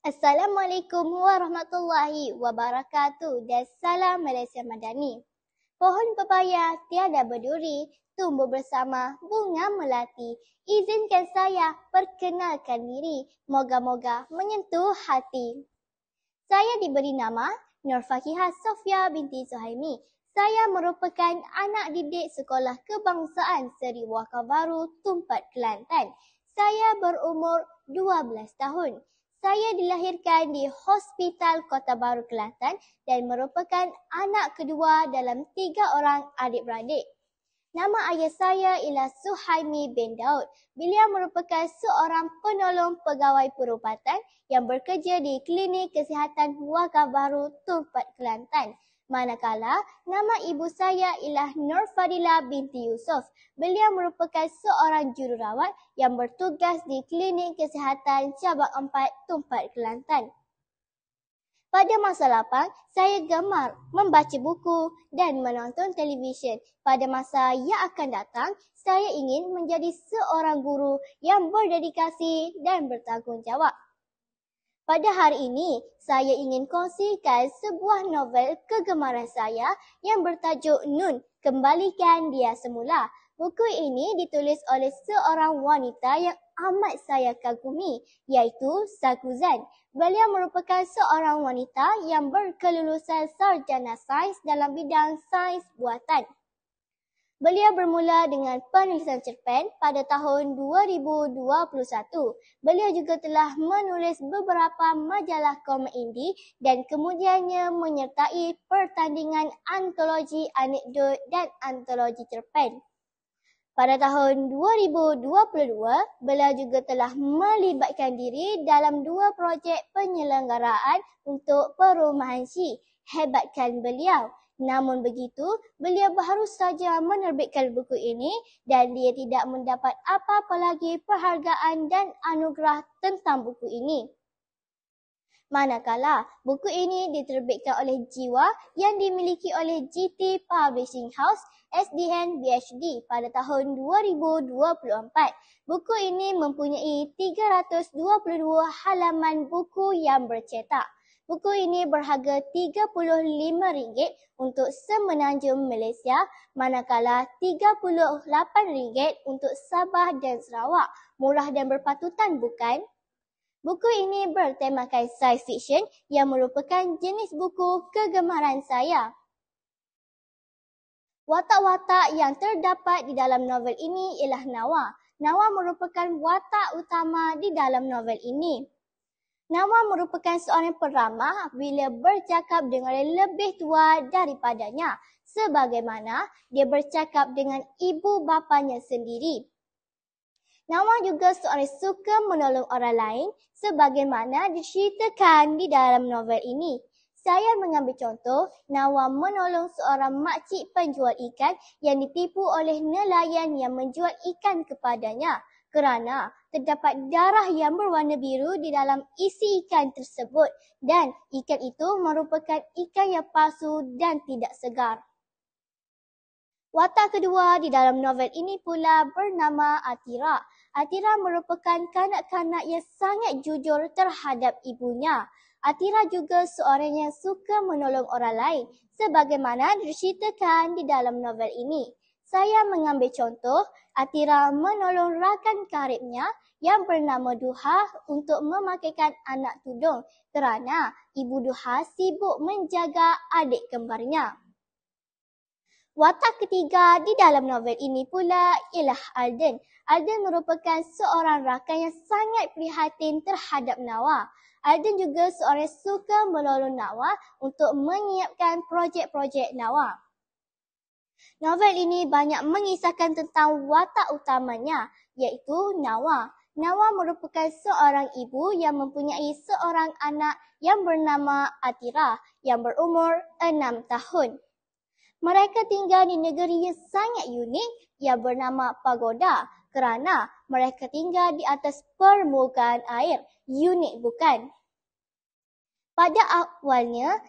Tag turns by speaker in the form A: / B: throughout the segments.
A: Assalamualaikum warahmatullahi wabarakatuh dan salam Malaysia Madani. Pohon pepaya tiada berduri, tumbuh bersama bunga melati. Izinkan saya perkenalkan diri, moga-moga menyentuh hati. Saya diberi nama Nur Fakihah Sofia binti Suhaimi. Saya merupakan anak didik Sekolah Kebangsaan Seri Waka Baru, Tumpat, Kelantan. Saya berumur 12 tahun. Saya dilahirkan di Hospital Kota Baru, Kelantan dan merupakan anak kedua dalam 3 orang adik-beradik. Nama ayah saya ialah Suhaimi bin Daud. Beliau merupakan seorang penolong pegawai perubatan yang bekerja di Klinik Kesihatan Waka Baru, Tumpat, Kelantan. Manakala nama ibu saya ialah Nur Fadila binti Yusof. Beliau merupakan seorang jururawat yang bertugas di Klinik Kesihatan Cabang 4 Tumpat, Kelantan. Pada masa lapang, saya gemar membaca buku dan menonton televisyen. Pada masa yang akan datang, saya ingin menjadi seorang guru yang berdedikasi dan bertanggungjawab. Pada hari ini, saya ingin kongsikan sebuah novel kegemaran saya yang bertajuk Nun, Kembalikan Dia Semula. Buku ini ditulis oleh seorang wanita yang amat saya kagumi, iaitu Sakuzan. Beliau merupakan seorang wanita yang berkelulusan sarjana sains dalam bidang sains buatan. Beliau bermula dengan penulisan cerpen pada tahun 2021. Beliau juga telah menulis beberapa majalah komik indie dan kemudiannya menyertai pertandingan antologi anekdot dan antologi cerpen. Pada tahun 2022, beliau juga telah melibatkan diri dalam 2 projek penyelenggaraan untuk perumahan Sy. Hebatkan beliau. Namun begitu, beliau baru saja menerbitkan buku ini dan dia tidak mendapat apa-apa lagi penghargaan dan anugerah tentang buku ini. Manakala buku ini diterbitkan oleh Jiwa yang dimiliki oleh GT Publishing House SDN BHD pada tahun 2024. Buku ini mempunyai 322 halaman buku yang bercetak. Buku ini berharga RM35 untuk Semenanjung Malaysia, manakala RM38 untuk Sabah dan Sarawak. Murah dan berpatutan, bukan? Buku ini bertemakan science fiction yang merupakan jenis buku kegemaran saya. Watak-watak yang terdapat di dalam novel ini ialah Nawa. Nawa merupakan watak utama di dalam novel ini. Nawa merupakan seorang peramah bila bercakap dengan lebih tua daripadanya, sebagaimana dia bercakap dengan ibu bapanya sendiri. Nawa juga seorang suka menolong orang lain sebagaimana diceritakan di dalam novel ini. Saya mengambil contoh, Nawa menolong seorang makcik penjual ikan yang ditipu oleh nelayan yang menjual ikan kepadanya kerana terdapat darah yang berwarna biru di dalam isi ikan tersebut dan ikan itu merupakan ikan yang palsu dan tidak segar. Watak kedua di dalam novel ini pula bernama Atira. Atira merupakan kanak-kanak yang sangat jujur terhadap ibunya. Atira juga seorang yang suka menolong orang lain sebagaimana diceritakan di dalam novel ini. Saya mengambil contoh, Atira menolong rakan karibnya yang bernama Duha untuk memakaikan anak tudung kerana ibu Duha sibuk menjaga adik kembarnya. Watak ketiga di dalam novel ini pula ialah Alden. Alden merupakan seorang rakan yang sangat prihatin terhadap Nawa. Alden juga seorang yang suka menolong Nawa untuk menyiapkan projek-projek Nawa. Novel ini banyak mengisahkan tentang watak utamanya, iaitu Nawa. Nawa merupakan seorang ibu yang mempunyai seorang anak yang bernama Atira yang berumur 6 tahun. Mereka tinggal di negeri yang sangat unik yang bernama Pagoda kerana mereka tinggal di atas permukaan air. Unik, bukan? Pada awalnya,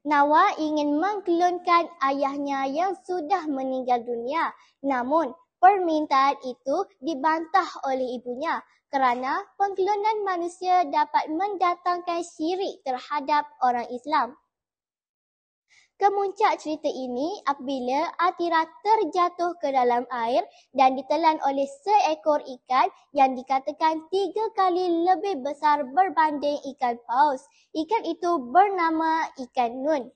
A: Nawa ingin mengklonkan ayahnya yang sudah meninggal dunia. Namun, Permintaan itu dibantah oleh ibunya kerana penggelunan manusia dapat mendatangkan syirik terhadap orang Islam. Kemuncak cerita ini apabila Atira terjatuh ke dalam air dan ditelan oleh seekor ikan yang dikatakan 3 kali lebih besar berbanding ikan paus. Ikan itu bernama ikan Nun.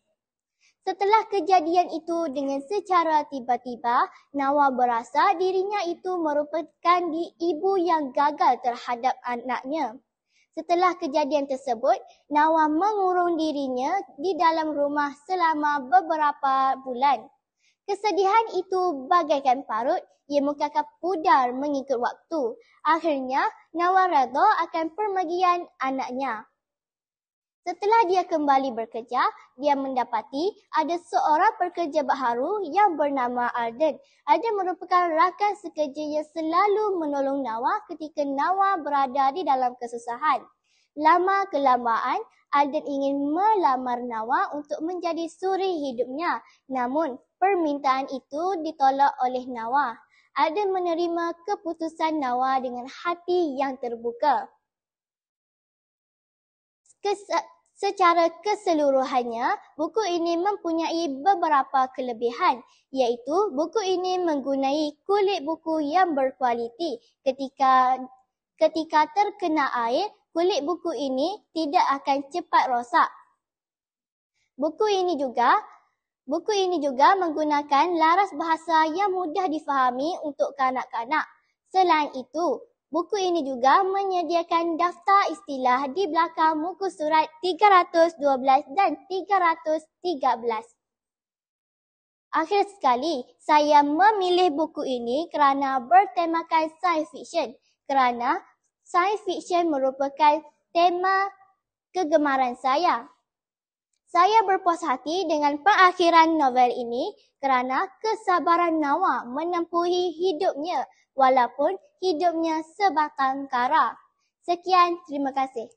A: Setelah kejadian itu dengan secara tiba-tiba, Nawa berasa dirinya itu merupakan ibu yang gagal terhadap anaknya. Setelah kejadian tersebut, Nawa mengurung dirinya di dalam rumah selama beberapa bulan. Kesedihan itu bagaikan parut, ia mengkakap pudar mengikut waktu. Akhirnya, Nawa redha akan permergian anaknya. Setelah dia kembali bekerja, dia mendapati ada seorang pekerja baharu yang bernama Alden. Alden merupakan rakan sekerja yang selalu menolong Nawa ketika Nawa berada di dalam kesusahan. Lama-kelamaan, Alden ingin melamar Nawa untuk menjadi suri hidupnya. Namun, permintaan itu ditolak oleh Nawa. Alden menerima keputusan Nawa dengan hati yang terbuka. Secara keseluruhannya, buku ini mempunyai beberapa kelebihan, iaitu buku ini menggunai kulit buku yang berkualiti. Ketika terkena air, kulit buku ini tidak akan cepat rosak. Buku ini juga menggunakan laras bahasa yang mudah difahami untuk kanak-kanak. Selain itu, buku ini juga menyediakan daftar istilah di belakang muka surat 312 dan 313. Akhir sekali, saya memilih buku ini kerana bertemakan science fiction. Kerana science fiction merupakan tema kegemaran saya. Saya berpuas hati dengan pengakhiran novel ini kerana kesabaran Nawa menempuhi hidupnya walaupun hidupnya sebatang kara. Sekian, terima kasih.